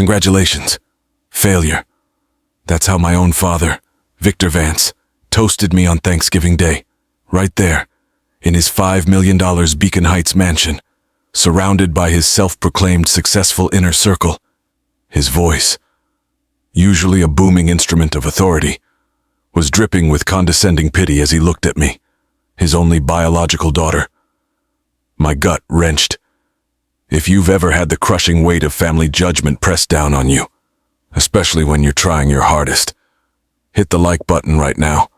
Congratulations. Failure. That's how my own father, Victor Vance, toasted me on Thanksgiving Day. Right there, in his $5 million Beacon Heights mansion, surrounded by his self-proclaimed successful inner circle. His voice, usually a booming instrument of authority, was dripping with condescending pity as he looked at me, his only biological daughter. My gut wrenched. If you've ever had the crushing weight of family judgment pressed down on you, especially when you're trying your hardest, hit the like button right now.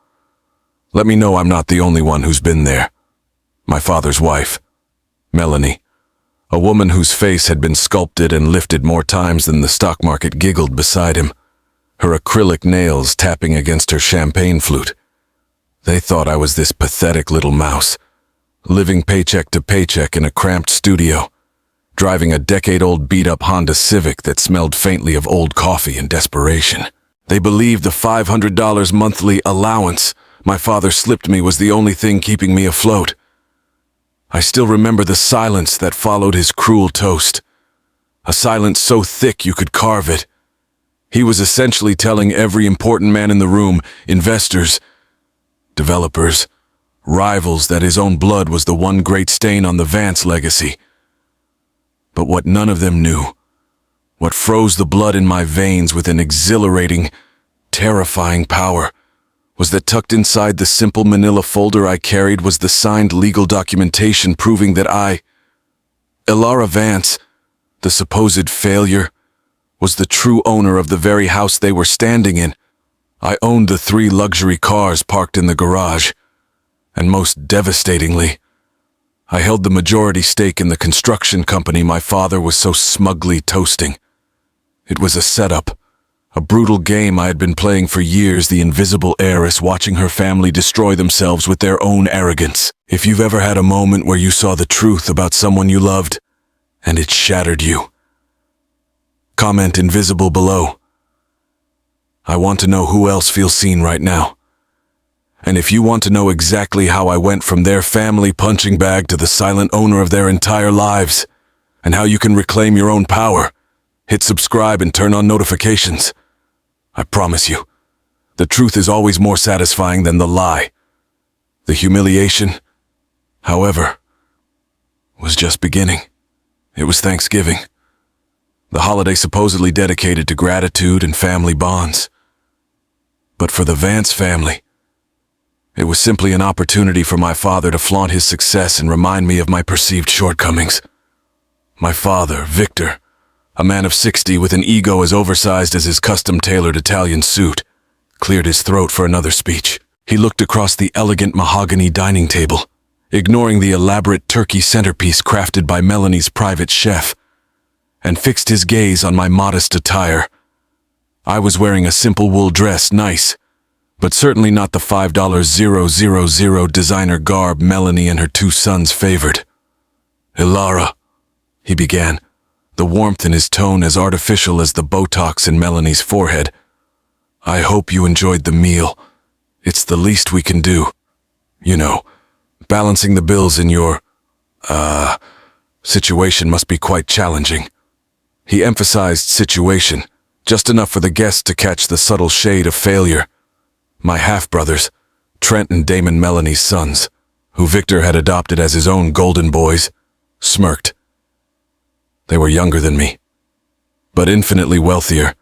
Let me know I'm not the only one who's been there. My father's wife, Melanie, a woman whose face had been sculpted and lifted more times than the stock market giggled beside him, her acrylic nails tapping against her champagne flute. They thought I was this pathetic little mouse, living paycheck to paycheck in a cramped studio, driving a decade-old beat-up Honda Civic that smelled faintly of old coffee and desperation. They believed the $500 monthly allowance my father slipped me was the only thing keeping me afloat. I still remember the silence that followed his cruel toast, a silence so thick you could carve it. He was essentially telling every important man in the room, investors, developers, rivals, that his own blood was the one great stain on the Vance legacy. But what none of them knew, what froze the blood in my veins with an exhilarating, terrifying power, was that tucked inside the simple manila folder I carried was the signed legal documentation proving that I, Elara Vance, the supposed failure, was the true owner of the very house they were standing in. I owned the 3 luxury cars parked in the garage, and most devastatingly, I held the majority stake in the construction company my father was so smugly toasting. It was a setup, a brutal game I had been playing for years, the invisible heiress watching her family destroy themselves with their own arrogance. If you've ever had a moment where you saw the truth about someone you loved, and it shattered you, comment invisible below. I want to know who else feels seen right now. And if you want to know exactly how I went from their family punching bag to the silent owner of their entire lives, and how you can reclaim your own power, hit subscribe and turn on notifications. I promise you, the truth is always more satisfying than the lie. The humiliation, however, was just beginning. It was Thanksgiving, the holiday supposedly dedicated to gratitude and family bonds. But for the Vance family, it was simply an opportunity for my father to flaunt his success and remind me of my perceived shortcomings. My father, Victor, a man of 60 with an ego as oversized as his custom-tailored Italian suit, cleared his throat for another speech. He looked across the elegant mahogany dining table, ignoring the elaborate turkey centerpiece crafted by Melanie's private chef, and fixed his gaze on my modest attire. I was wearing a simple wool dress, nice, but certainly not the $5,000 designer garb Melanie and her 2 sons favored. "Elara," he began, the warmth in his tone as artificial as the Botox in Melanie's forehead. "I hope you enjoyed the meal. It's the least we can do. You know, balancing the bills in your, situation must be quite challenging." He emphasized situation, just enough for the guests to catch the subtle shade of failure. My half-brothers, Trent and Damon Melanie's sons, who Victor had adopted as his own golden boys, smirked. They were younger than me, but infinitely wealthier,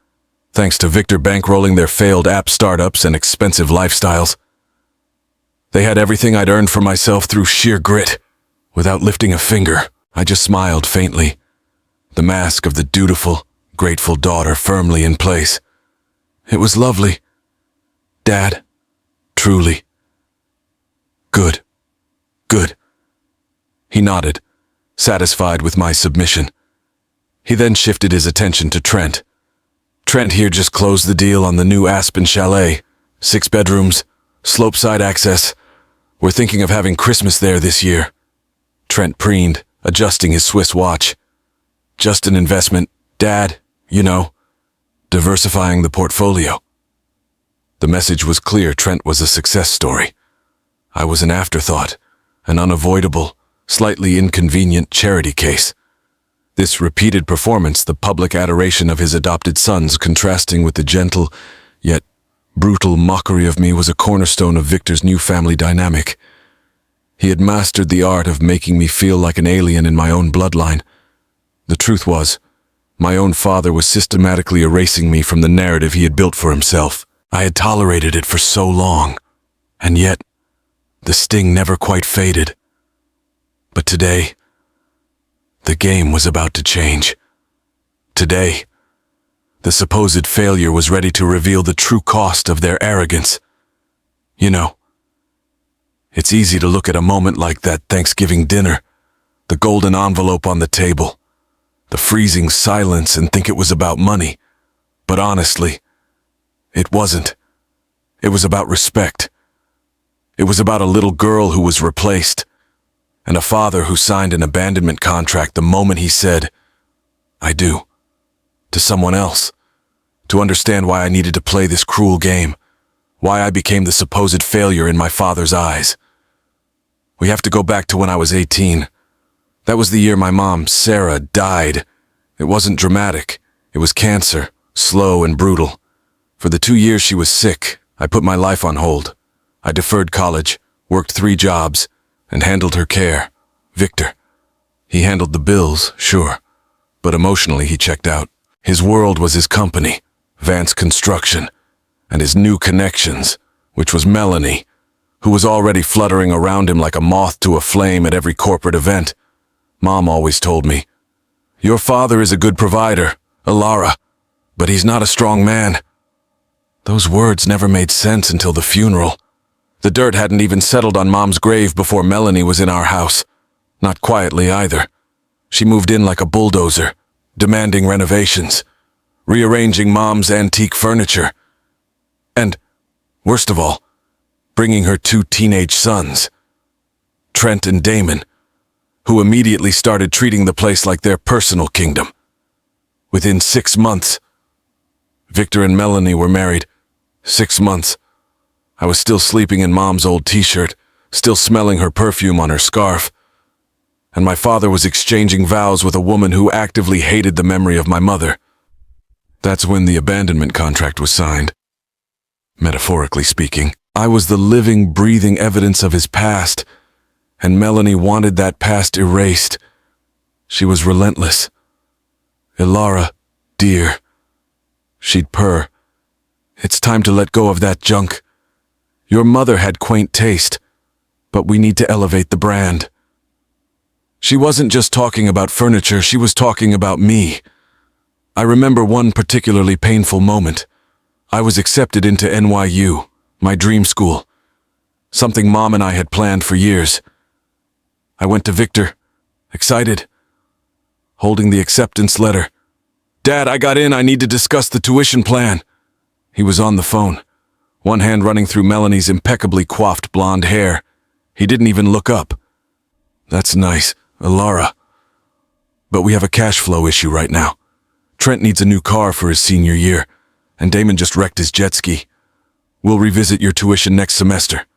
thanks to Victor bankrolling their failed app startups and expensive lifestyles. They had everything I'd earned for myself through sheer grit. Without lifting a finger, I just smiled faintly, the mask of the dutiful, grateful daughter firmly in place. It was lovely, Dad. Truly. Good. Good. He nodded, satisfied with my submission. He then shifted his attention to Trent. "Trent here just closed the deal on the new Aspen Chalet. 6 bedrooms, slopeside access. We're thinking of having Christmas there this year." Trent preened, adjusting his Swiss watch. "Just an investment, Dad, you know, diversifying the portfolio." The message was clear. Trent was a success story. I was an afterthought, an unavoidable, slightly inconvenient charity case. This repeated performance, the public adoration of his adopted sons contrasting with the gentle, yet brutal mockery of me, was a cornerstone of Victor's new family dynamic. He had mastered the art of making me feel like an alien in my own bloodline. The truth was, my own father was systematically erasing me from the narrative he had built for himself. I had tolerated it for so long, and yet the sting never quite faded. But today, the game was about to change. Today, the supposed failure was ready to reveal the true cost of their arrogance. You know, it's easy to look at a moment like that Thanksgiving dinner, the golden envelope on the table, the freezing silence, and think it was about money. But honestly, it wasn't. It was about respect. It was about a little girl who was replaced, and a father who signed an abandonment contract the moment he said, "I do," to someone else, to understand why I needed to play this cruel game, why I became the supposed failure in my father's eyes. We have to go back to when I was 18. That was the year my mom, Sarah, died. It wasn't dramatic. It was cancer, slow and brutal. For the 2 years she was sick, I put my life on hold. I deferred college, worked 3 jobs, and handled her care. Victor. He handled the bills, sure, but emotionally he checked out. His world was his company, Vance Construction, and his new connections, which was Melanie, who was already fluttering around him like a moth to a flame at every corporate event. Mom always told me, "Your father is a good provider, Alara, but he's not a strong man." Those words never made sense until the funeral. The dirt hadn't even settled on Mom's grave before Melanie was in our house. Not quietly either. She moved in like a bulldozer, demanding renovations, rearranging Mom's antique furniture, and, worst of all, bringing her 2 teenage sons, Trent and Damon, who immediately started treating the place like their personal kingdom. Within 6 months, Victor and Melanie were married. 6 months. I was still sleeping in Mom's old t-shirt, still smelling her perfume on her scarf, and my father was exchanging vows with a woman who actively hated the memory of my mother. That's when the abandonment contract was signed. Metaphorically speaking, I was the living, breathing evidence of his past, and Melanie wanted that past erased. She was relentless. "Ilara, dear," she'd purr. "It's time to let go of that junk. Your mother had quaint taste, but we need to elevate the brand." She wasn't just talking about furniture, she was talking about me. I remember one particularly painful moment. I was accepted into NYU, my dream school, something Mom and I had planned for years. I went to Victor, excited, holding the acceptance letter. "Dad, I got in, I need to discuss the tuition plan." He was on the phone, one hand running through Melanie's impeccably coiffed blonde hair. He didn't even look up. "That's nice, Alara. But we have a cash flow issue right now. Trent needs a new car for his senior year, and Damon just wrecked his jet ski. We'll revisit your tuition next semester."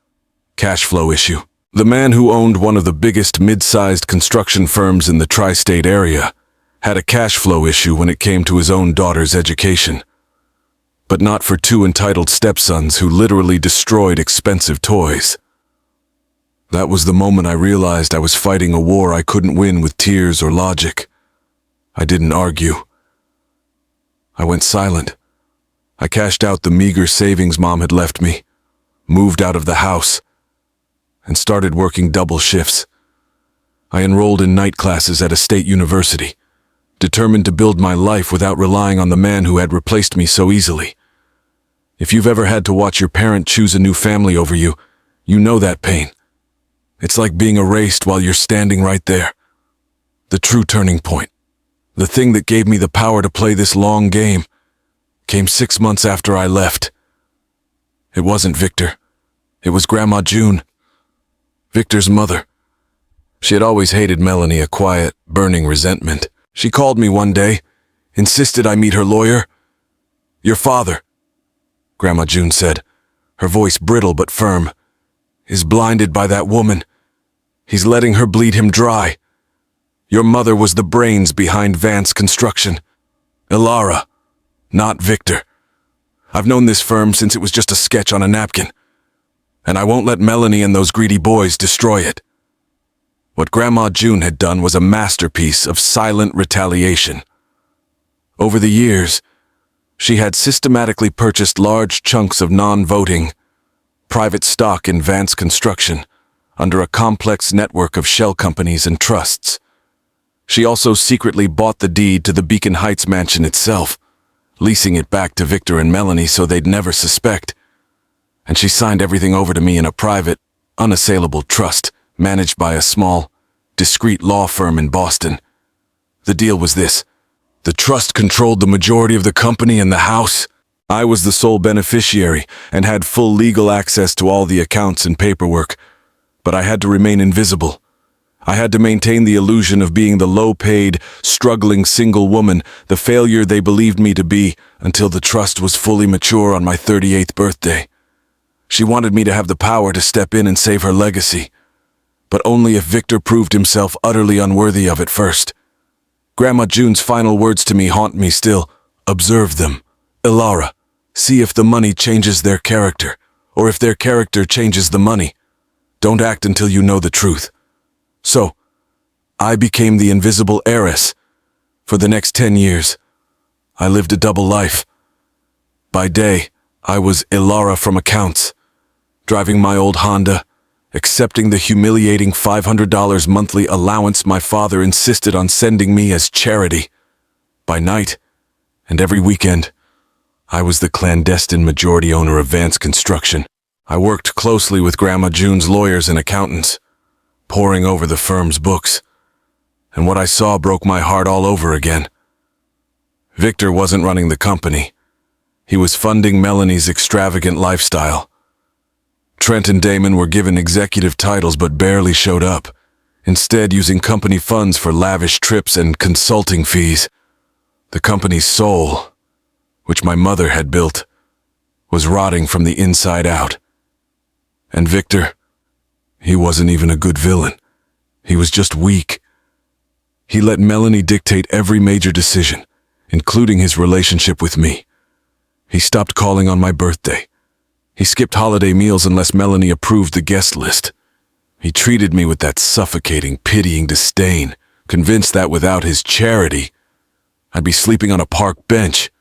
Cash flow issue. The man who owned one of the biggest mid-sized construction firms in the tri-state area had a cash flow issue when it came to his own daughter's education. But not for 2 entitled stepsons who literally destroyed expensive toys. That was the moment I realized I was fighting a war I couldn't win with tears or logic. I didn't argue. I went silent. I cashed out the meager savings Mom had left me, moved out of the house, and started working double shifts. I enrolled in night classes at a state university, determined to build my life without relying on the man who had replaced me so easily. If you've ever had to watch your parent choose a new family over you, you know that pain. It's like being erased while you're standing right there. The true turning point, the thing that gave me the power to play this long game, came 6 months after I left. It wasn't Victor. It was Grandma June, Victor's mother. She had always hated Melanie, a quiet, burning resentment. She called me one day, insisted I meet her lawyer. "Your father," Grandma June said, her voice brittle but firm, "is blinded by that woman. He's letting her bleed him dry. Your mother was the brains behind Vance Construction. Ilara, not Victor. I've known this firm since it was just a sketch on a napkin. And I won't let Melanie and those greedy boys destroy it. What Grandma June had done was a masterpiece of silent retaliation. Over the years, she had systematically purchased large chunks of non-voting, private stock in Vance Construction under a complex network of shell companies and trusts. She also secretly bought the deed to the Beacon Heights mansion itself, leasing it back to Victor and Melanie so they'd never suspect. And she signed everything over to me in a private, unassailable trust managed by a small, discreet law firm in Boston. The deal was this. The trust controlled the majority of the company and the house. I was the sole beneficiary and had full legal access to all the accounts and paperwork, but I had to remain invisible. I had to maintain the illusion of being the low-paid, struggling single woman, the failure they believed me to be, until the trust was fully mature on my 38th birthday. She wanted me to have the power to step in and save her legacy, but only if Victor proved himself utterly unworthy of it first. Grandma June's final words to me haunt me still. Observe them. Ilara, see if the money changes their character, or if their character changes the money. Don't act until you know the truth. So, I became the invisible heiress. For the next 10 years, I lived a double life. By day, I was Ilara from accounts, driving my old Honda, accepting the humiliating $500 monthly allowance my father insisted on sending me as charity. By night, and every weekend, I was the clandestine majority owner of Vance Construction. I worked closely with Grandma June's lawyers and accountants, poring over the firm's books, and what I saw broke my heart all over again. Victor wasn't running the company. He was funding Melanie's extravagant lifestyle. Trent and Damon were given executive titles but barely showed up, instead using company funds for lavish trips and consulting fees. The company's soul, which my mother had built, was rotting from the inside out. And Victor, he wasn't even a good villain. He was just weak. He let Melanie dictate every major decision, including his relationship with me. He stopped calling on my birthday. He skipped holiday meals unless Melanie approved the guest list. He treated me with that suffocating, pitying disdain, convinced that without his charity, I'd be sleeping on a park bench.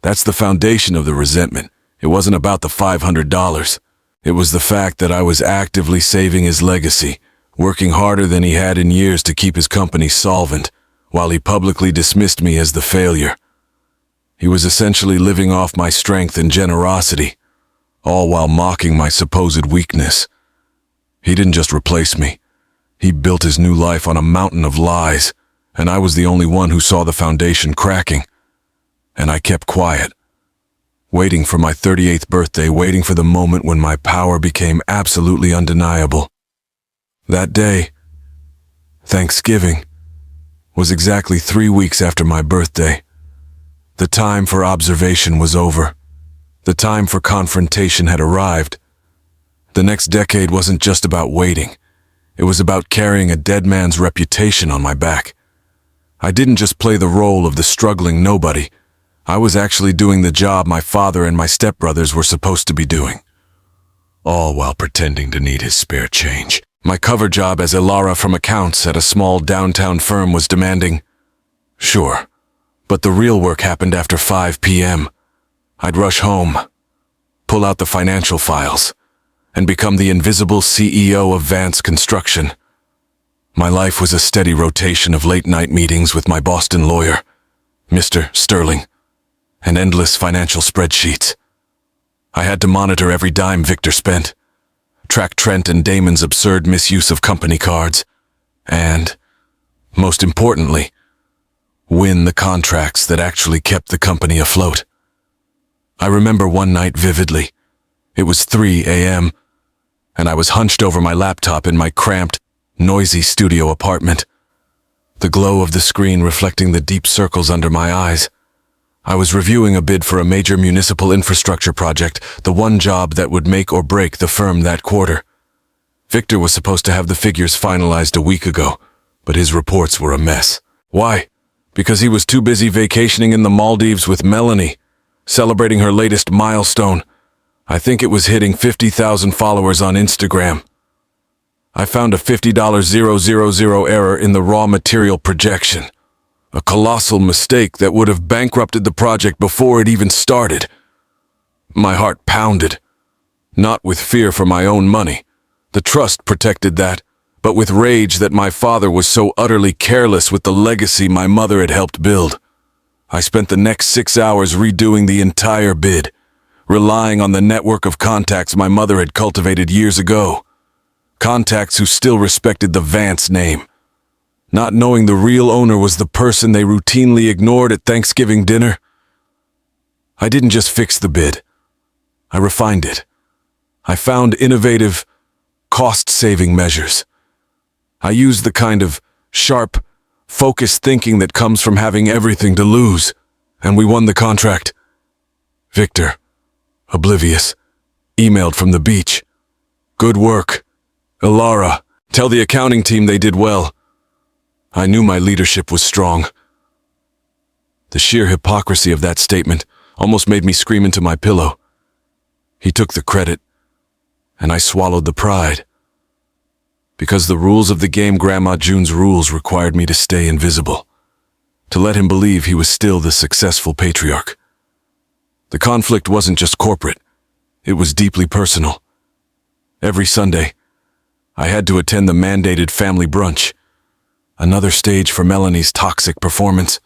That's the foundation of the resentment. It wasn't about the $500. It was the fact that I was actively saving his legacy, working harder than he had in years to keep his company solvent, while he publicly dismissed me as the failure. He was essentially living off my strength and generosity, all while mocking my supposed weakness. He didn't just replace me. He built his new life on a mountain of lies, and I was the only one who saw the foundation cracking. And I kept quiet, waiting for my 38th birthday, waiting for the moment when my power became absolutely undeniable. That day, Thanksgiving, was exactly 3 weeks after my birthday. The time for observation was over. The time for confrontation had arrived. The next decade wasn't just about waiting. It was about carrying a dead man's reputation on my back. I didn't just play the role of the struggling nobody. I was actually doing the job my father and my stepbrothers were supposed to be doing, all while pretending to need his spare change. My cover job as Ilara from accounts at a small downtown firm was demanding. Sure, but the real work happened after 5 p.m. I'd rush home, pull out the financial files, and become the invisible CEO of Vance Construction. My life was a steady rotation of late-night meetings with my Boston lawyer, Mr. Sterling, and endless financial spreadsheets. I had to monitor every dime Victor spent, track Trent and Damon's absurd misuse of company cards, and, most importantly, win the contracts that actually kept the company afloat. I remember one night vividly. It was 3 a.m., and I was hunched over my laptop in my cramped, noisy studio apartment, the glow of the screen reflecting the deep circles under my eyes. I was reviewing a bid for a major municipal infrastructure project, the one job that would make or break the firm that quarter. Victor was supposed to have the figures finalized a week ago, but his reports were a mess. Why? Because he was too busy vacationing in the Maldives with Melanie, celebrating her latest milestone. I think it was hitting 50,000 followers on Instagram. I found a $50,000 error in the raw material projection. A colossal mistake that would have bankrupted the project before it even started. My heart pounded. Not with fear for my own money. The trust protected that, but with rage that my father was so utterly careless with the legacy my mother had helped build. I spent the next 6 hours redoing the entire bid, relying on the network of contacts my mother had cultivated years ago. Contacts who still respected the Vance name. Not knowing the real owner was the person they routinely ignored at Thanksgiving dinner. I didn't just fix the bid. I refined it. I found innovative, cost-saving measures. I used the kind of sharp, focused thinking that comes from having everything to lose, and we won the contract. Victor, oblivious, emailed from the beach. Good work. Ilara, tell the accounting team they did well. I knew my leadership was strong. The sheer hypocrisy of that statement almost made me scream into my pillow. He took the credit, and I swallowed the pride. Because the rules of the game, Grandma June's rules, required me to stay invisible, to let him believe he was still the successful patriarch. The conflict wasn't just corporate, it was deeply personal. Every Sunday, I had to attend the mandated family brunch, another stage for Melanie's toxic performance.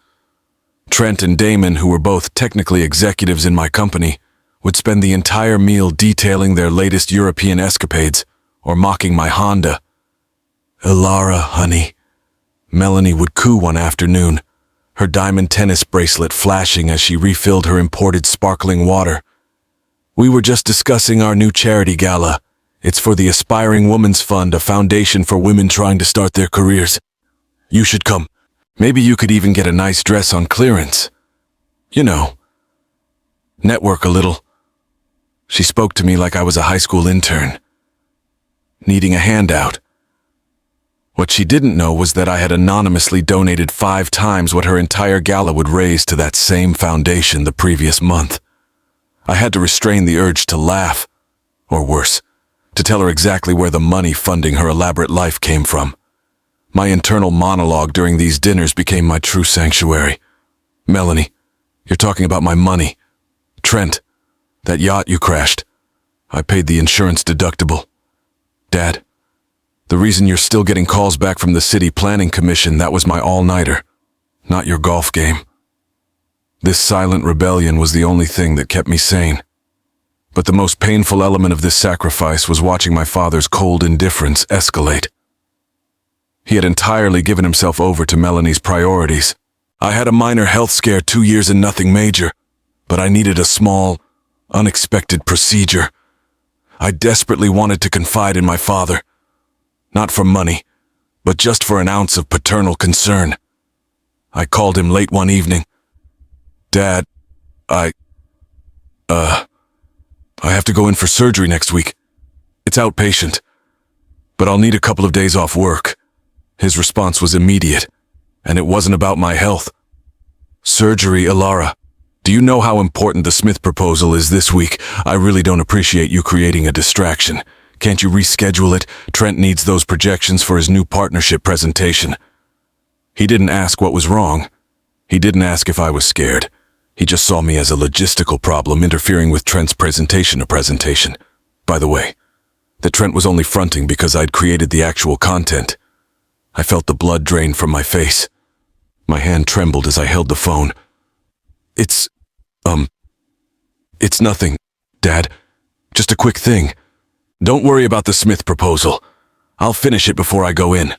Trent and Damon, who were both technically executives in my company, would spend the entire meal detailing their latest European escapades or mocking my Honda. Ilara, honey. Melanie would coo one afternoon, her diamond tennis bracelet flashing as she refilled her imported sparkling water. We were just discussing our new charity gala. It's for the Aspiring Women's Fund, a foundation for women trying to start their careers. You should come. Maybe you could even get a nice dress on clearance. You know, network a little. She spoke to me like I was a high school intern, needing a handout. What she didn't know was that I had anonymously donated 5 times what her entire gala would raise to that same foundation the previous month. I had to restrain the urge to laugh, or worse, to tell her exactly where the money funding her elaborate life came from. My internal monologue during these dinners became my true sanctuary. Melanie, you're talking about my money. Trent, that yacht you crashed. I paid the insurance deductible. Dad, the reason you're still getting calls back from the city planning commission, that was my all-nighter, not your golf game. This silent rebellion was the only thing that kept me sane. But the most painful element of this sacrifice was watching my father's cold indifference escalate. He had entirely given himself over to Melanie's priorities. I had a minor health scare, 2 years and nothing major, but I needed a small, unexpected procedure. I desperately wanted to confide in my father. Not for money, but just for an ounce of paternal concern. I called him late one evening. Dad, I have to go in for surgery next week. It's outpatient, but I'll need a couple of days off work. His response was immediate, and it wasn't about my health. Surgery, Ilara. Do you know how important the Smith proposal is this week? I really don't appreciate you creating a distraction. Can't you reschedule it? Trent needs those projections for his new partnership presentation. He didn't ask what was wrong. He didn't ask if I was scared. He just saw me as a logistical problem interfering with Trent's presentation. By the way, that Trent was only fronting because I'd created the actual content. I felt the blood drain from my face. My hand trembled as I held the phone. It's nothing, Dad. Just a quick thing. Don't worry about the Smith proposal. I'll finish it before I go in.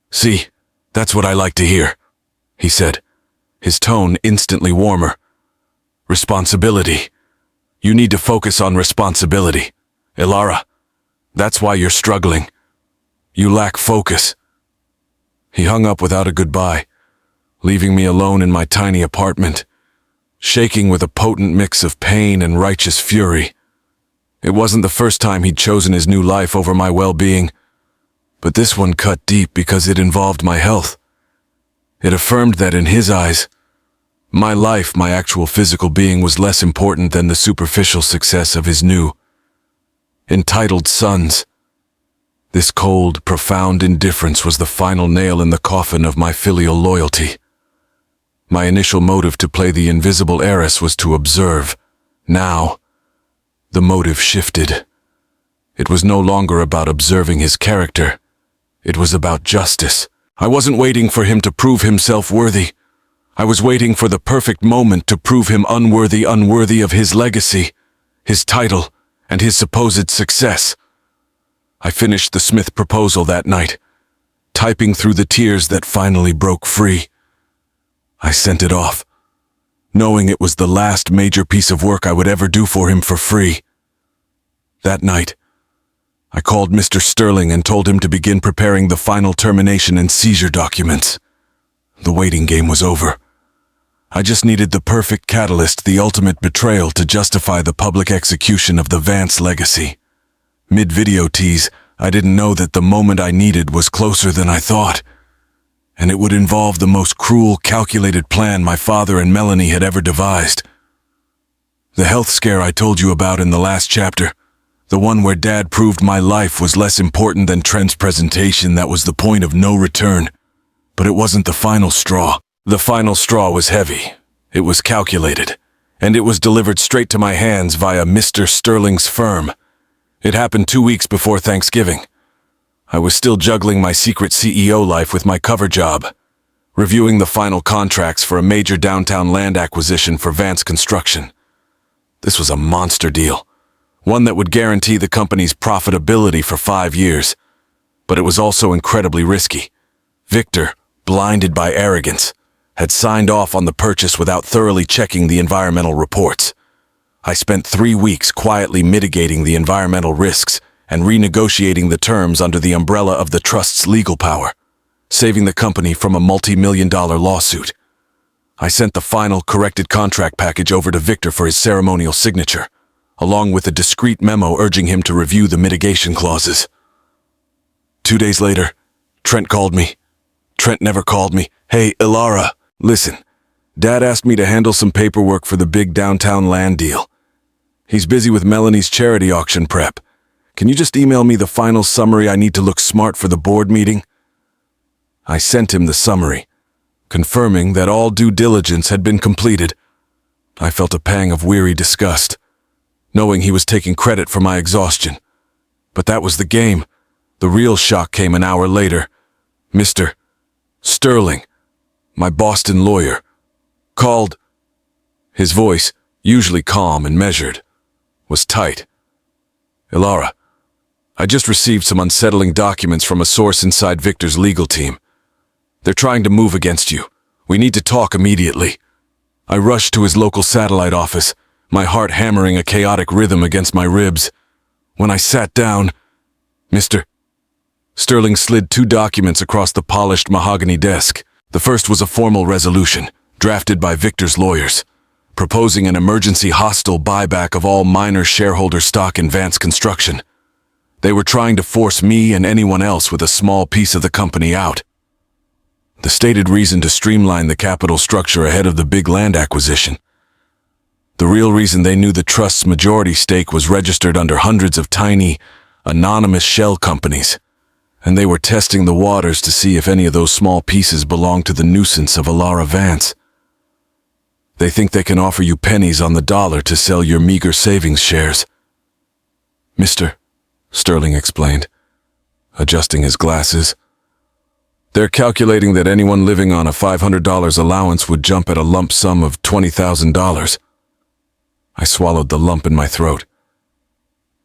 See, that's what I like to hear, he said, his tone instantly warmer. Responsibility. You need to focus on responsibility. Ilara, that's why you're struggling. You lack focus. He hung up without a goodbye, leaving me alone in my tiny apartment, shaking with a potent mix of pain and righteous fury. It wasn't the first time he'd chosen his new life over my well-being, But this one cut deep because it involved my health. It affirmed that in his eyes, my life, my actual physical being, was less important than the superficial success of his new, entitled sons. This cold, profound indifference was the final nail in the coffin of my filial loyalty. My initial motive to play the invisible heiress was to observe. Now, the motive shifted. It was no longer about observing his character. It was about justice. I wasn't waiting for him to prove himself worthy. I was waiting for the perfect moment to prove him unworthy of his legacy, his title, and his supposed success. I finished the Smith proposal that night, typing through the tears that finally broke free. I sent it off, knowing it was the last major piece of work I would ever do for him for free. That night, I called Mr. Sterling and told him to begin preparing the final termination and seizure documents. The waiting game was over. I just needed the perfect catalyst, the ultimate betrayal, to justify the public execution of the Vance legacy. Mid-video tease, I didn't know that the moment I needed was closer than I thought, and it would involve the most cruel, calculated plan my father and Melanie had ever devised. The health scare I told you about in the last chapter, the one where Dad proved my life was less important than Trent's presentation, that was the point of no return. But it wasn't the final straw. The final straw was heavy. It was calculated, and it was delivered straight to my hands via Mr. Sterling's firm. It happened 2 weeks before Thanksgiving. I was still juggling my secret CEO life with my cover job, reviewing the final contracts for a major downtown land acquisition for Vance Construction. This was a monster deal, one that would guarantee the company's profitability for 5 years. But it was also incredibly risky. Victor, blinded by arrogance, had signed off on the purchase without thoroughly checking the environmental reports. I spent 3 weeks quietly mitigating the environmental risks and renegotiating the terms under the umbrella of the trust's legal power, saving the company from a multi-million-dollar lawsuit. I sent the final corrected contract package over to Victor for his ceremonial signature, along with a discreet memo urging him to review the mitigation clauses. 2 days later, Trent called me. Trent never called me. "Hey, Ilara, listen. Dad asked me to handle some paperwork for the big downtown land deal. He's busy with Melanie's charity auction prep. Can you just email me the final summary I need to look smart for the board meeting?" I sent him the summary, confirming that all due diligence had been completed. I felt a pang of weary disgust, knowing he was taking credit for my exhaustion. But that was the game. The real shock came an hour later. Mr. Sterling, my Boston lawyer, called. His voice, usually calm and measured, was tight. "Ilara, I just received some unsettling documents from a source inside Victor's legal team. They're trying to move against you. We need to talk immediately." I rushed to his local satellite office, my heart hammering a chaotic rhythm against my ribs. When I sat down, Mr. Sterling slid 2 documents across the polished mahogany desk. The first was a formal resolution, drafted by Victor's lawyers, proposing an emergency hostile buyback of all minor shareholder stock in Vance Construction. They were trying to force me and anyone else with a small piece of the company out. The stated reason to streamline the capital structure ahead of the big land acquisition. The real reason they knew the trust's majority stake was registered under hundreds of tiny, anonymous shell companies, and they were testing the waters to see if any of those small pieces belonged to the nuisance of Ilara Vance. They think they can offer you pennies on the dollar to sell your meager savings shares. "Mr. Sterling explained, adjusting his glasses. "They're calculating that anyone living on a $500 allowance would jump at a lump sum of $20,000. I swallowed the lump in my throat.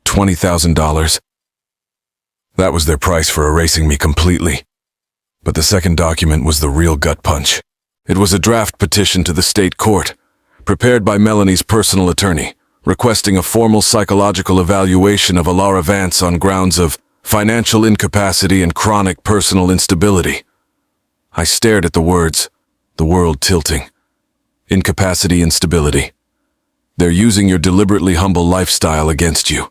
$20,000. That was their price for erasing me completely. But the second document was the real gut punch. It was a draft petition to the state court, prepared by Melanie's personal attorney, requesting a formal psychological evaluation of Ilara Vance on grounds of financial incapacity and chronic personal instability. I stared at the words, the world tilting. Incapacity, instability. They're using your deliberately humble lifestyle against you.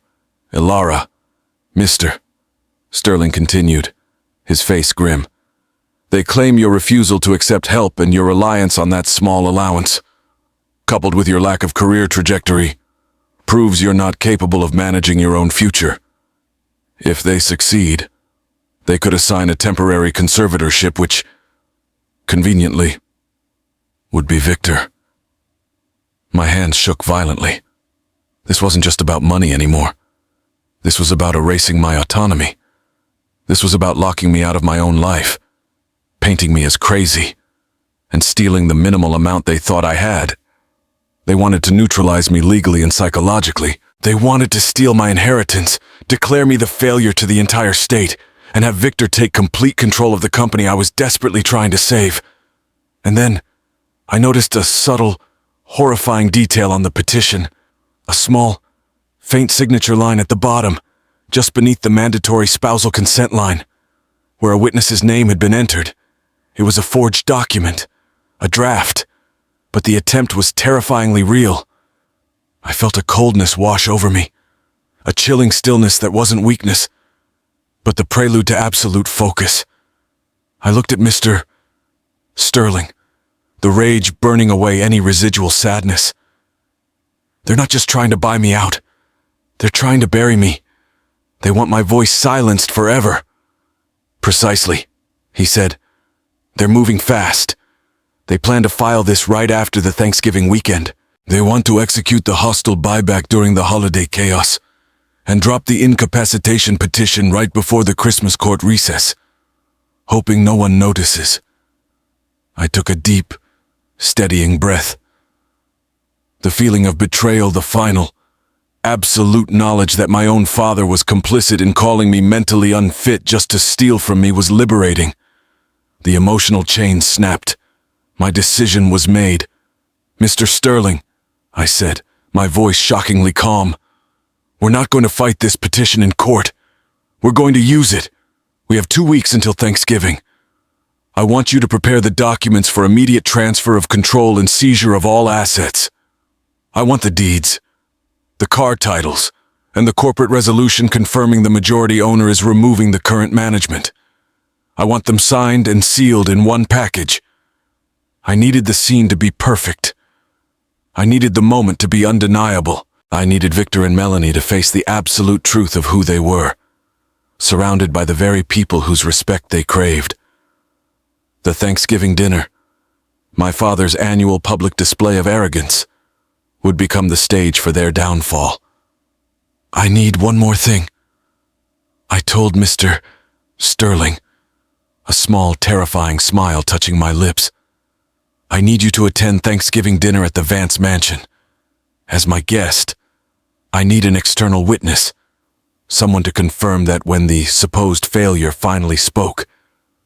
Ilara, Mr. Sterling continued, his face grim. "They claim your refusal to accept help and your reliance on that small allowance, coupled with your lack of career trajectory, proves you're not capable of managing your own future. If they succeed, they could assign a temporary conservatorship which, conveniently, would be Victor." My hands shook violently. This wasn't just about money anymore. This was about erasing my autonomy. This was about locking me out of my own life, painting me as crazy, and stealing the minimal amount they thought I had. They wanted to neutralize me legally and psychologically. They wanted to steal my inheritance, declare me the failure to the entire state, and have Victor take complete control of the company I was desperately trying to save. And then, I noticed a subtle, horrifying detail on the petition. A small, faint signature line at the bottom, just beneath the mandatory spousal consent line, where a witness's name had been entered. It was a forged document, a draft, but the attempt was terrifyingly real. I felt a coldness wash over me, a chilling stillness that wasn't weakness, but the prelude to absolute focus. I looked at Mr. Sterling, the rage burning away any residual sadness. "They're not just trying to buy me out. They're trying to bury me. They want my voice silenced forever." "Precisely," he said. "They're moving fast. They plan to file this right after the Thanksgiving weekend. They want to execute the hostile buyback during the holiday chaos and drop the incapacitation petition right before the Christmas court recess, hoping no one notices." I took a deep, steadying breath. The feeling of betrayal, the final, absolute knowledge that my own father was complicit in calling me mentally unfit just to steal from me, was liberating. The emotional chain snapped. My decision was made. "Mr. Sterling," I said, my voice shockingly calm, "we're not going to fight this petition in court. We're going to use it. We have 2 weeks until Thanksgiving. I want you to prepare the documents for immediate transfer of control and seizure of all assets. I want the deeds, the car titles, and the corporate resolution confirming the majority owner is removing the current management. I want them signed and sealed in one package. I needed the scene to be perfect. I needed the moment to be undeniable. I needed Victor and Melanie to face the absolute truth of who they were, surrounded by the very people whose respect they craved. The Thanksgiving dinner, my father's annual public display of arrogance, would become the stage for their downfall. "I need one more thing," I told Mr. Sterling, a small, terrifying smile touching my lips. "I need you to attend Thanksgiving dinner at the Vance mansion. As my guest, I need an external witness, someone to confirm that when the supposed failure finally spoke,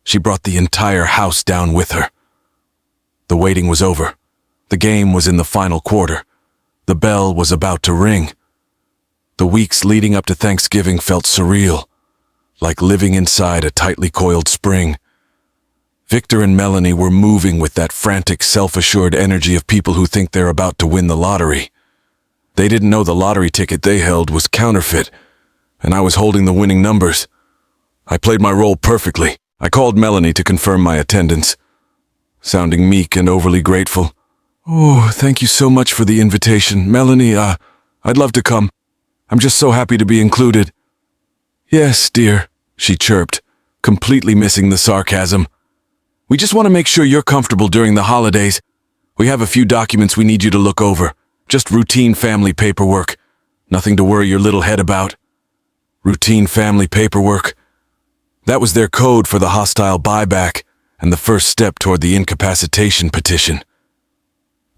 she brought the entire house down with her." The waiting was over. The game was in the final quarter. The bell was about to ring. The weeks leading up to Thanksgiving felt surreal, like living inside a tightly coiled spring. Victor and Melanie were moving with that frantic, self-assured energy of people who think they're about to win the lottery. They didn't know the lottery ticket they held was counterfeit, and I was holding the winning numbers. I played my role perfectly. I called Melanie to confirm my attendance, sounding meek and overly grateful. "Oh, thank you so much for the invitation, Melanie. I'd love to come. I'm just so happy to be included." "Yes, dear," she chirped, completely missing the sarcasm. "We just want to make sure you're comfortable during the holidays. We have a few documents we need you to look over. Just routine family paperwork. Nothing to worry your little head about." Routine family paperwork. That was their code for the hostile buyback and the first step toward the incapacitation petition.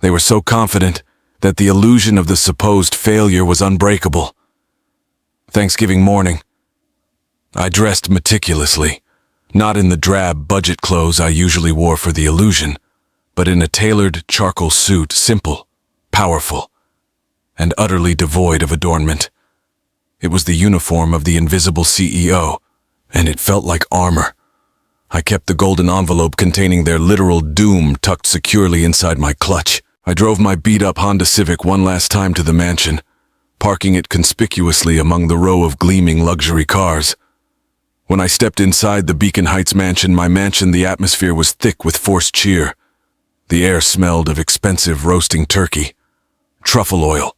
They were so confident that the illusion of the supposed failure was unbreakable. Thanksgiving morning, I dressed meticulously, not in the drab budget clothes I usually wore for the illusion, but in a tailored charcoal suit, simple, powerful, and utterly devoid of adornment. It was the uniform of the invisible CEO, and it felt like armor. I kept the golden envelope containing their literal doom tucked securely inside my clutch. I drove my beat-up Honda Civic one last time to the mansion, parking it conspicuously among the row of gleaming luxury cars. When I stepped inside the Beacon Heights mansion, the atmosphere was thick with forced cheer. The air smelled of expensive roasting turkey, truffle oil,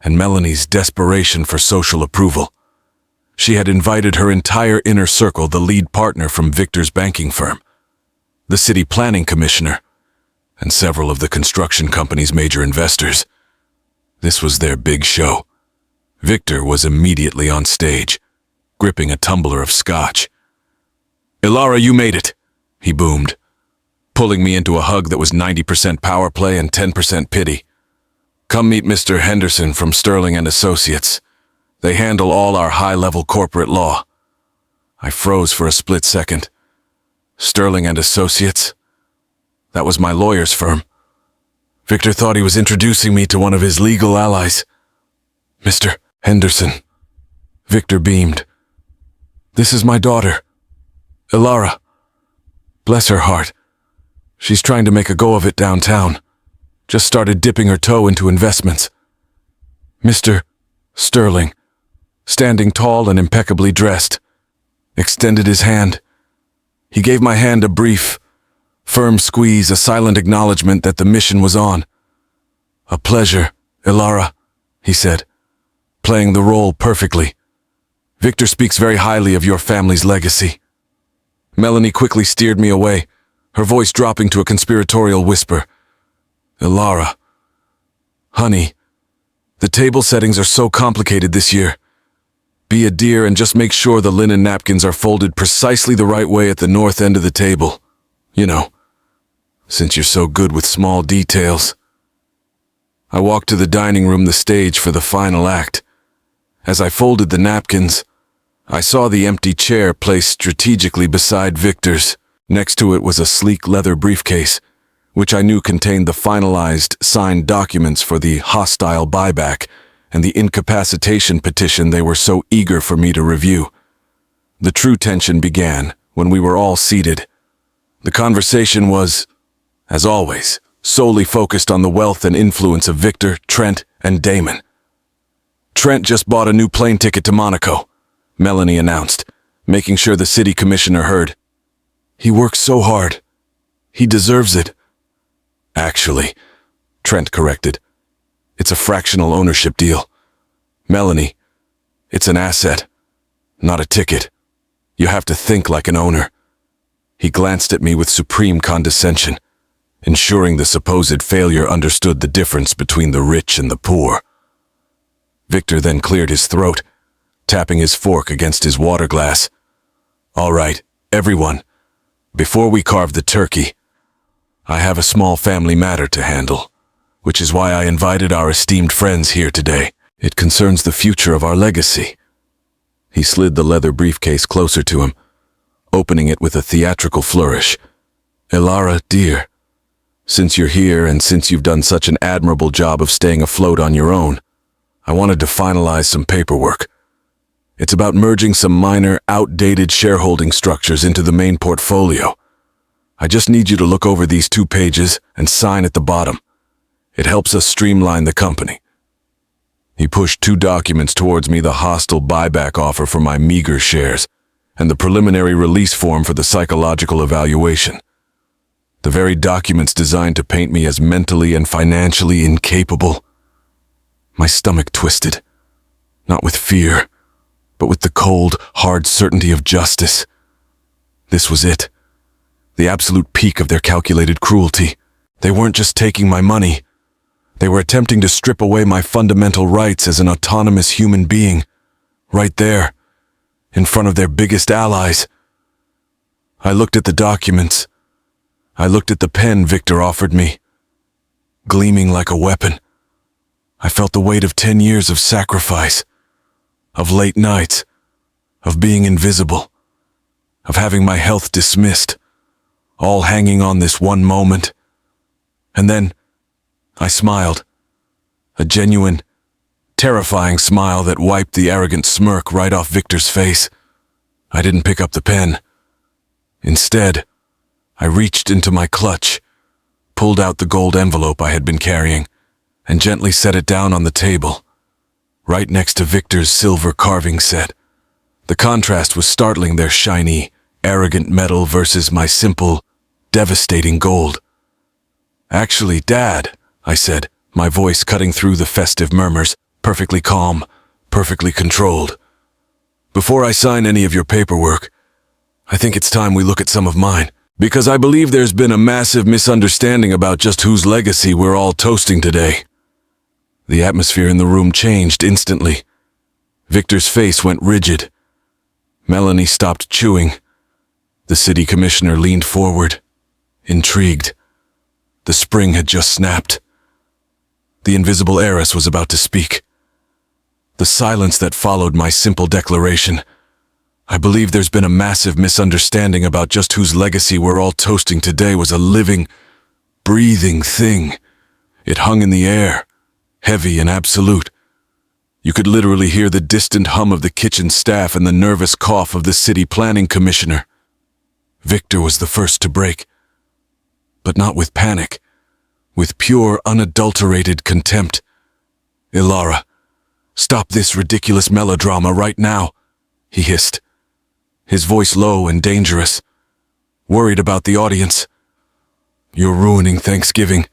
and Melanie's desperation for social approval. She had invited her entire inner circle, the lead partner from Victor's banking firm, the city planning commissioner, and several of the construction company's major investors. This was their big show. Victor was immediately on stage, gripping a tumbler of scotch. "Ilara, you made it," he boomed, pulling me into a hug that was 90% power play and 10% pity. "Come meet Mr. Henderson from Sterling and Associates. They handle all our high-level corporate law." I froze for a split second. Sterling and Associates? That was my lawyer's firm. Victor thought he was introducing me to one of his legal allies. "Mr. Henderson." Victor beamed. "This is my daughter, Ilara. Bless her heart. She's trying to make a go of it downtown. Just started dipping her toe into investments." Mr. Sterling, standing tall and impeccably dressed, extended his hand. He gave my hand a brief, firm squeeze, a silent acknowledgement that the mission was on. "A pleasure, Ilara," he said, playing the role perfectly. "Victor speaks very highly of your family's legacy." Melanie quickly steered me away, her voice dropping to a conspiratorial whisper. "Ilara, honey, the table settings are so complicated this year. Be a dear and just make sure the linen napkins are folded precisely the right way at the north end of the table. You know, since you're so good with small details." I walked to the dining room, the stage for the final act. As I folded the napkins, I saw the empty chair placed strategically beside Victor's. Next to it was a sleek leather briefcase, which I knew contained the finalized, signed documents for the hostile buyback and the incapacitation petition they were so eager for me to review. The true tension began when we were all seated. The conversation was, as always, solely focused on the wealth and influence of Victor, Trent, and Damon. "Trent just bought a new plane ticket to Monaco," Melanie announced, making sure the city commissioner heard. "He works so hard. He deserves it." "Actually," Trent corrected, "it's a fractional ownership deal. Melanie, it's an asset, not a ticket. You have to think like an owner." He glanced at me with supreme condescension, ensuring the supposed failure understood the difference between the rich and the poor. Victor then cleared his throat, tapping his fork against his water glass. "All right, everyone, before we carve the turkey, I have a small family matter to handle, which is why I invited our esteemed friends here today. It concerns the future of our legacy." He slid the leather briefcase closer to him, opening it with a theatrical flourish. "Ilara, dear, since you're here and since you've done such an admirable job of staying afloat on your own, I wanted to finalize some paperwork. It's about merging some minor, outdated shareholding structures into the main portfolio. I just need you to look over these 2 pages and sign at the bottom. It helps us streamline the company." He pushed 2 documents towards me, the hostile buyback offer for my meager shares and the preliminary release form for the psychological evaluation. The very documents designed to paint me as mentally and financially incapable. My stomach twisted, not with fear, but with the cold, hard certainty of justice. This was it, the absolute peak of their calculated cruelty. They weren't just taking my money. They were attempting to strip away my fundamental rights as an autonomous human being, right there, in front of their biggest allies. I looked at the documents. I looked at the pen Victor offered me, gleaming like a weapon. I felt the weight of 10 years of sacrifice, of late nights, of being invisible, of having my health dismissed, all hanging on this one moment. And then I smiled, a genuine, terrifying smile that wiped the arrogant smirk right off Victor's face. I didn't pick up the pen. Instead, I reached into my clutch, pulled out the gold envelope I had been carrying, and gently set it down on the table, right next to Victor's silver carving set, The contrast was startling, their shiny, arrogant metal versus my simple, devastating gold. "Actually, Dad," I said, my voice cutting through the festive murmurs, perfectly calm, perfectly controlled. "Before I sign any of your paperwork, I think it's time we look at some of mine, because I believe there's been a massive misunderstanding about just whose legacy we're all toasting today." The atmosphere in the room changed instantly. Victor's face went rigid. Melanie stopped chewing. The city commissioner leaned forward, intrigued. The spring had just snapped. The invisible heiress was about to speak. The silence that followed my simple declaration. I believe there's been a massive misunderstanding about just whose legacy we're all toasting today was a living, breathing thing. It hung in the air, heavy and absolute. You could literally hear the distant hum of the kitchen staff and the nervous cough of the city planning commissioner. Victor was the first to break. But not with panic. With pure, unadulterated contempt. "Ilara, stop this ridiculous melodrama right now," he hissed. His voice low and dangerous. Worried about the audience. "You're ruining Thanksgiving.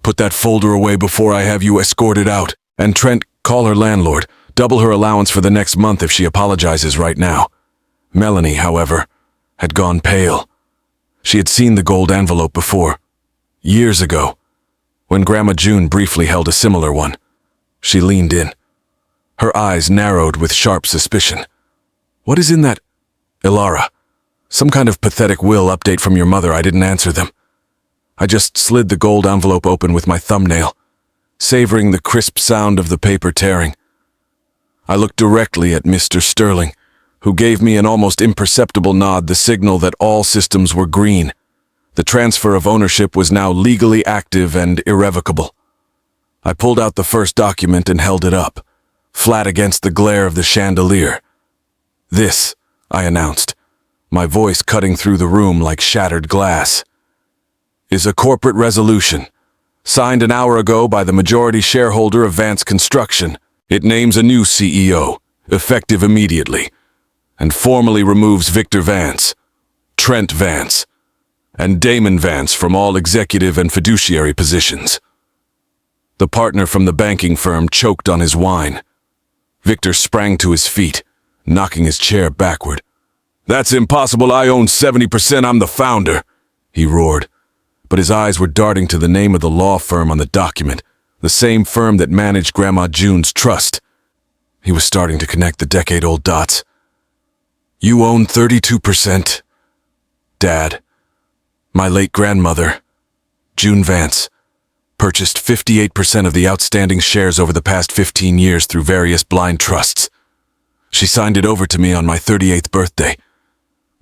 Put that folder away before I have you escorted out. And Trent, call her landlord. Double her allowance for the next month if she apologizes right now." Melanie, however, had gone pale. She had seen the gold envelope before. Years ago, when Grandma June briefly held a similar one. She leaned in. Her eyes narrowed with sharp suspicion. "What is in that, Ilara? Some kind of pathetic will update from your mother. I didn't answer them." I just slid the gold envelope open with my thumbnail, savoring the crisp sound of the paper tearing. I looked directly at Mr. Sterling, who gave me an almost imperceptible nod, the signal that all systems were green. The transfer of ownership was now legally active and irrevocable. I pulled out the first document and held it up, flat against the glare of the chandelier. "This," I announced, my voice cutting through the room like shattered glass, "is a corporate resolution, signed an hour ago by the majority shareholder of Vance Construction. It names a new CEO, effective immediately, and formally removes Victor Vance, Trent Vance, and Damon Vance from all executive and fiduciary positions." The partner from the banking firm choked on his wine. Victor sprang to his feet, knocking his chair backward. "That's impossible. I own 70%. I'm the founder," he roared. But his eyes were darting to the name of the law firm on the document, the same firm that managed Grandma June's trust. He was starting to connect the decade-old dots. "You own 32%, Dad. My late grandmother, June Vance, purchased 58% of the outstanding shares over the past 15 years through various blind trusts. She signed it over to me on my 38th birthday.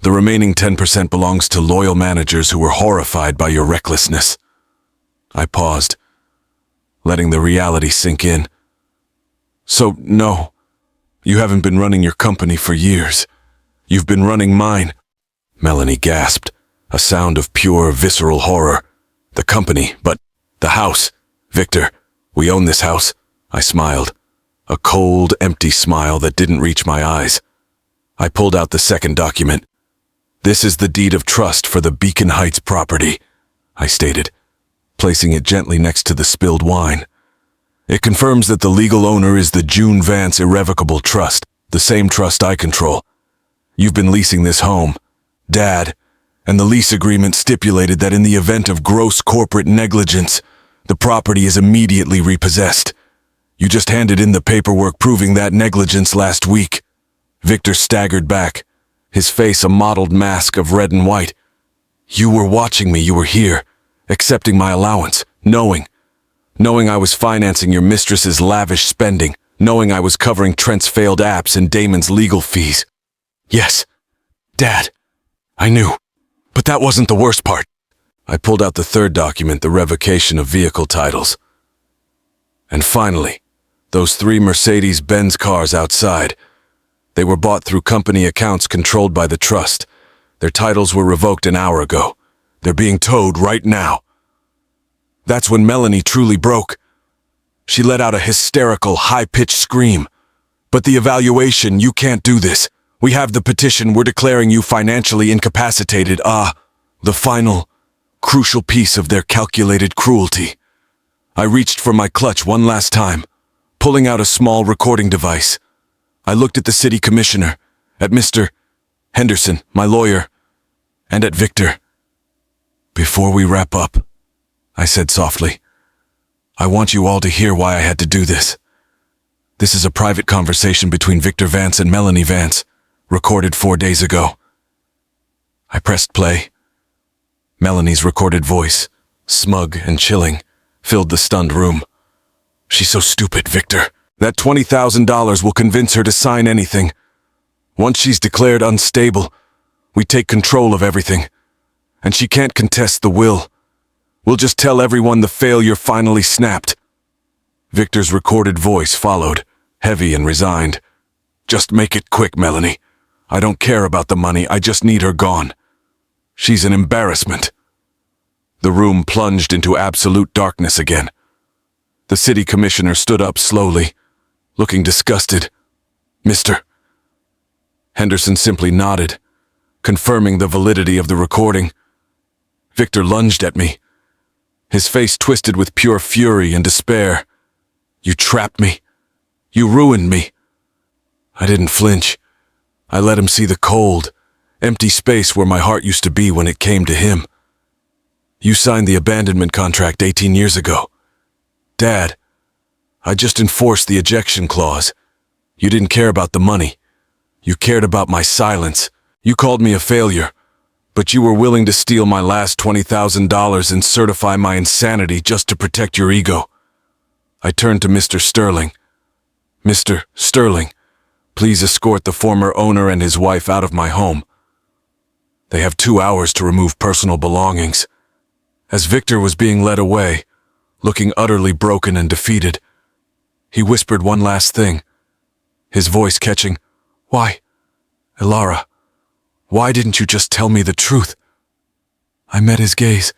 The remaining 10% belongs to loyal managers who were horrified by your recklessness." I paused, letting the reality sink in. "So, no, you haven't been running your company for years. You've been running mine," Melanie gasped, a sound of pure, visceral horror. "The company, but the house. Victor, we own this house." I smiled, a cold, empty smile that didn't reach my eyes. I pulled out the second document. "This is the deed of trust for the Beacon Heights property," I stated, placing it gently next to the spilled wine. "It confirms that the legal owner is the June Vance Irrevocable Trust, the same trust I control. You've been leasing this home, Dad, and the lease agreement stipulated that in the event of gross corporate negligence, the property is immediately repossessed. You just handed in the paperwork proving that negligence last week." Victor staggered back, his face a mottled mask of red and white. "You were watching me. You were here, accepting my allowance, knowing I was financing your mistress's lavish spending, knowing I was covering Trent's failed apps and Damon's legal fees." "Yes, Dad, I knew. But that wasn't the worst part." I pulled out the third document, the revocation of vehicle titles. "And finally, those 3 Mercedes-Benz cars outside. They were bought through company accounts controlled by the trust. Their titles were revoked an hour ago. They're being towed right now." That's when Melanie truly broke. She let out a hysterical, high-pitched scream. "But the evaluation, you can't do this. We have the petition. We're declaring you financially incapacitated. The final, crucial piece of their calculated cruelty. I reached for my clutch one last time, pulling out a small recording device. I looked at the city commissioner, at Mr. Henderson, my lawyer, and at Victor. Before we wrap up, I said softly, I want you all to hear why I had to do this. This is a private conversation between Victor Vance and Melanie Vance, recorded 4 days ago. I pressed play. Melanie's recorded voice, smug and chilling, filled the stunned room. She's so stupid, Victor. That $20,000 will convince her to sign anything. Once she's declared unstable, we take control of everything. And she can't contest the will. We'll just tell everyone the failure finally snapped. Victor's recorded voice followed, heavy and resigned. Just make it quick, Melanie. I don't care about the money, I just need her gone. She's an embarrassment. The room plunged into absolute darkness again. The city commissioner stood up slowly, looking disgusted. Mr. Henderson simply nodded, confirming the validity of the recording. Victor lunged at me, his face twisted with pure fury and despair. You trapped me. You ruined me. I didn't flinch. I let him see the cold, empty space where my heart used to be when it came to him. You signed the abandonment contract 18 years ago. Dad, I just enforced the ejection clause. You didn't care about the money. You cared about my silence. You called me a failure, but you were willing to steal my last $20,000 and certify my insanity just to protect your ego. I turned to Mr. Sterling. Mr. Sterling, please escort the former owner and his wife out of my home. They have 2 hours to remove personal belongings. As Victor was being led away, looking utterly broken and defeated, he whispered one last thing, his voice catching, Why, Elara, why didn't you just tell me the truth? I met his gaze,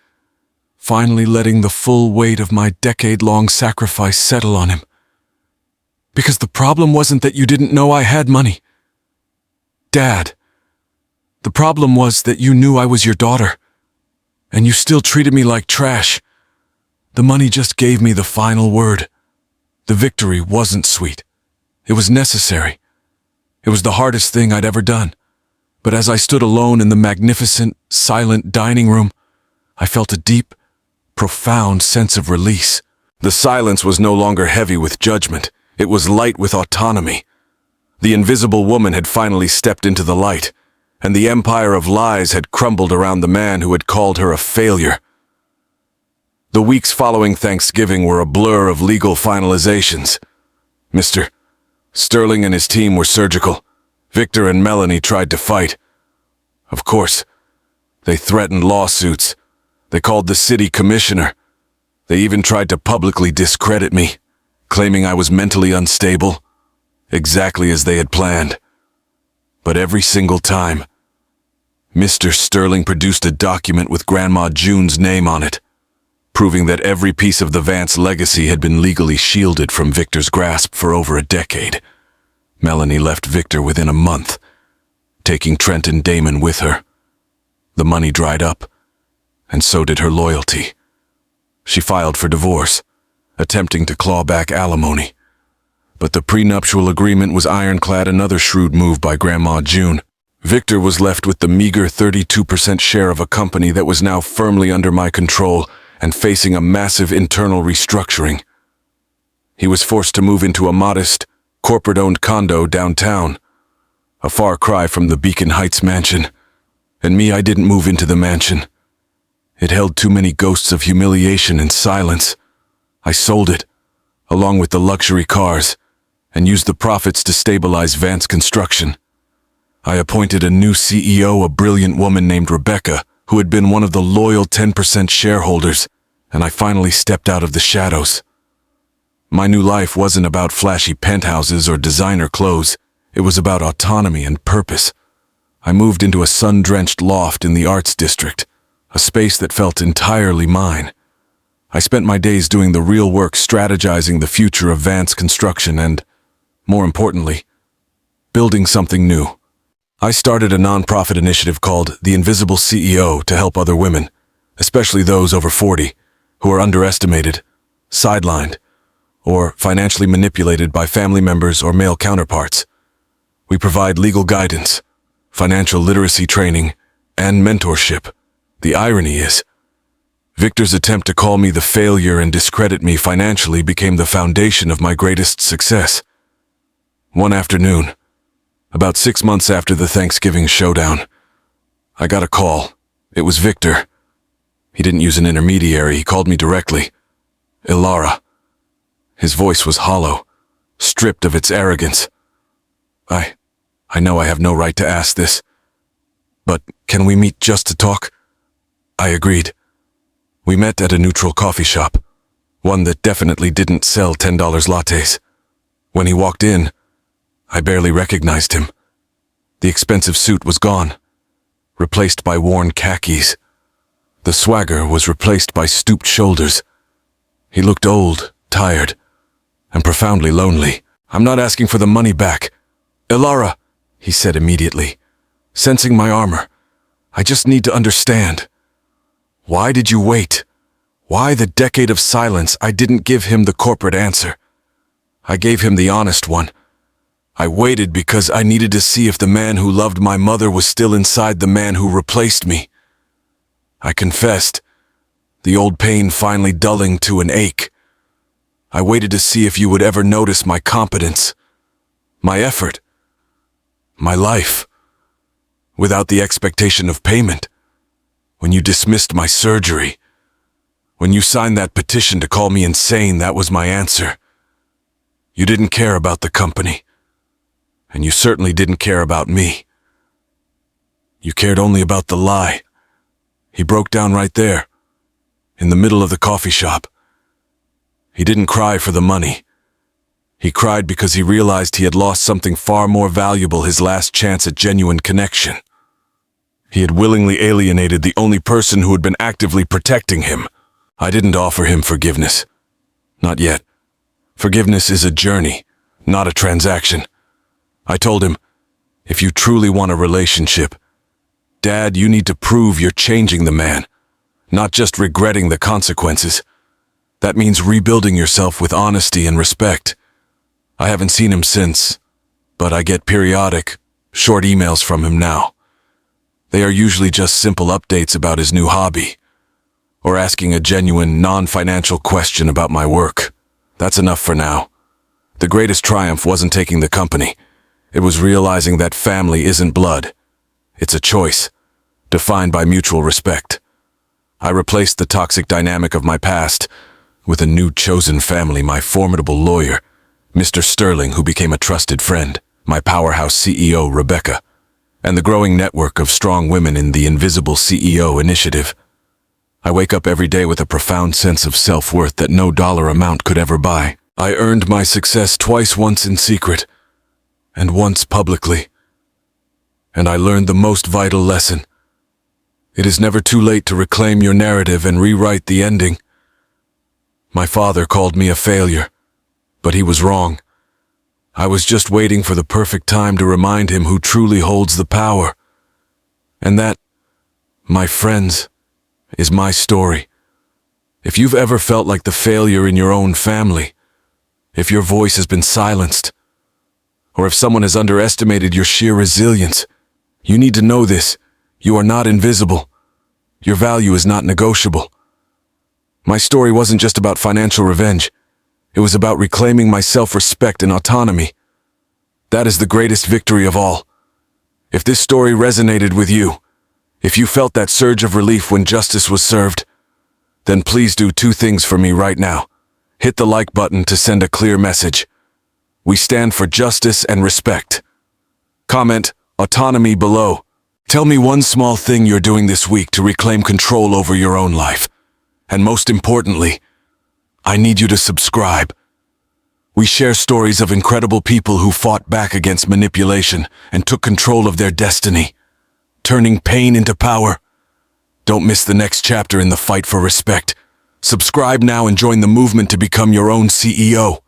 finally letting the full weight of my decade-long sacrifice settle on him. Because the problem wasn't that you didn't know I had money. Dad, the problem was that you knew I was your daughter, and you still treated me like trash. The money just gave me the final word. The victory wasn't sweet. It was necessary. It was the hardest thing I'd ever done. But as I stood alone in the magnificent, silent dining room, I felt a deep, profound sense of release. The silence was no longer heavy with judgment. It was light with autonomy. The invisible woman had finally stepped into the light, and the empire of lies had crumbled around the man who had called her a failure. The weeks following Thanksgiving were a blur of legal finalizations. Mr. Sterling and his team were surgical. Victor and Melanie tried to fight. Of course, they threatened lawsuits. They called the city commissioner. They even tried to publicly discredit me, claiming I was mentally unstable, exactly as they had planned. But every single time, Mr. Sterling produced a document with Grandma June's name on it, proving that every piece of the Vance legacy had been legally shielded from Victor's grasp for over a decade. Melanie left Victor within a month, taking Trent and Damon with her. The money dried up, and so did her loyalty. She filed for divorce, attempting to claw back alimony. But the prenuptial agreement was ironclad, another shrewd move by Grandma June. Victor was left with the meager 32% share of a company that was now firmly under my control and facing a massive internal restructuring. He was forced to move into a modest, corporate-owned condo downtown, a far cry from the Beacon Heights mansion. And me, I didn't move into the mansion. It held too many ghosts of humiliation and silence. I sold it, along with the luxury cars, and used the profits to stabilize Vance Construction. I appointed a new CEO, a brilliant woman named Rebecca, who had been one of the loyal 10% shareholders, and I finally stepped out of the shadows. My new life wasn't about flashy penthouses or designer clothes. It was about autonomy and purpose. I moved into a sun-drenched loft in the Arts District, a space that felt entirely mine. I spent my days doing the real work, strategizing the future of Vance Construction and, more importantly, building something new. I started a nonprofit initiative called The Invisible CEO to help other women, especially those over 40, who are underestimated, sidelined, or financially manipulated by family members or male counterparts. We provide legal guidance, financial literacy training, and mentorship. The irony is, Victor's attempt to call me the failure and discredit me financially became the foundation of my greatest success. One afternoon, about 6 months after the Thanksgiving showdown, I got a call. It was Victor. He didn't use an intermediary, he called me directly. Ilara. His voice was hollow, stripped of its arrogance. I know I have no right to ask this, but can we meet just to talk? I agreed. We met at a neutral coffee shop, one that definitely didn't sell $10 lattes. When he walked in, I barely recognized him. The expensive suit was gone, replaced by worn khakis. The swagger was replaced by stooped shoulders. He looked old, tired, and profoundly lonely. "I'm not asking for the money back. Ilara," he said immediately, sensing my armor. "I just need to understand. Why did you wait? Why the decade of silence? I didn't give him the corporate answer. I gave him the honest one. I waited because I needed to see if the man who loved my mother was still inside the man who replaced me. I confessed, the old pain finally dulling to an ache. I waited to see if you would ever notice my competence, my effort, my life, without the expectation of payment. When you dismissed my surgery, when you signed that petition to call me insane, that was my answer. You didn't care about the company, and you certainly didn't care about me. You cared only about the lie." He broke down right there, in the middle of the coffee shop. He didn't cry for the money. He cried because he realized he had lost something far more valuable, his last chance at genuine connection. He had willingly alienated the only person who had been actively protecting him. I didn't offer him forgiveness. Not yet. Forgiveness is a journey, not a transaction. I told him, if you truly want a relationship, Dad, you need to prove you're changing the man, not just regretting the consequences. That means rebuilding yourself with honesty and respect. I haven't seen him since, but I get periodic, short emails from him now. They are usually just simple updates about his new hobby, or asking a genuine, non-financial question about my work. That's enough for now. The greatest triumph wasn't taking the company. It was realizing that family isn't blood. It's a choice, defined by mutual respect. I replaced the toxic dynamic of my past with a new chosen family, my formidable lawyer, Mr. Sterling, who became a trusted friend, my powerhouse CEO, Rebecca, and the growing network of strong women in the Invisible CEO initiative. I wake up every day with a profound sense of self-worth that no dollar amount could ever buy. I earned my success twice, once in secret, and once publicly. And I learned the most vital lesson. It is never too late to reclaim your narrative and rewrite the ending. My father called me a failure, but he was wrong. I was just waiting for the perfect time to remind him who truly holds the power. And that, my friends, is my story. If you've ever felt like the failure in your own family, if your voice has been silenced, or if someone has underestimated your sheer resilience, you need to know this. You are not invisible. Your value is not negotiable. My story wasn't just about financial revenge. It was about reclaiming my self-respect and autonomy. That is the greatest victory of all. If this story resonated with you, if you felt that surge of relief when justice was served, then please do 2 things for me right now. Hit the like button to send a clear message. We stand for justice and respect. Comment autonomy below. Tell me one small thing you're doing this week to reclaim control over your own life. And most importantly, I need you to subscribe. We share stories of incredible people who fought back against manipulation and took control of their destiny, turning pain into power. Don't miss the next chapter in the fight for respect. Subscribe now and join the movement to become your own CEO.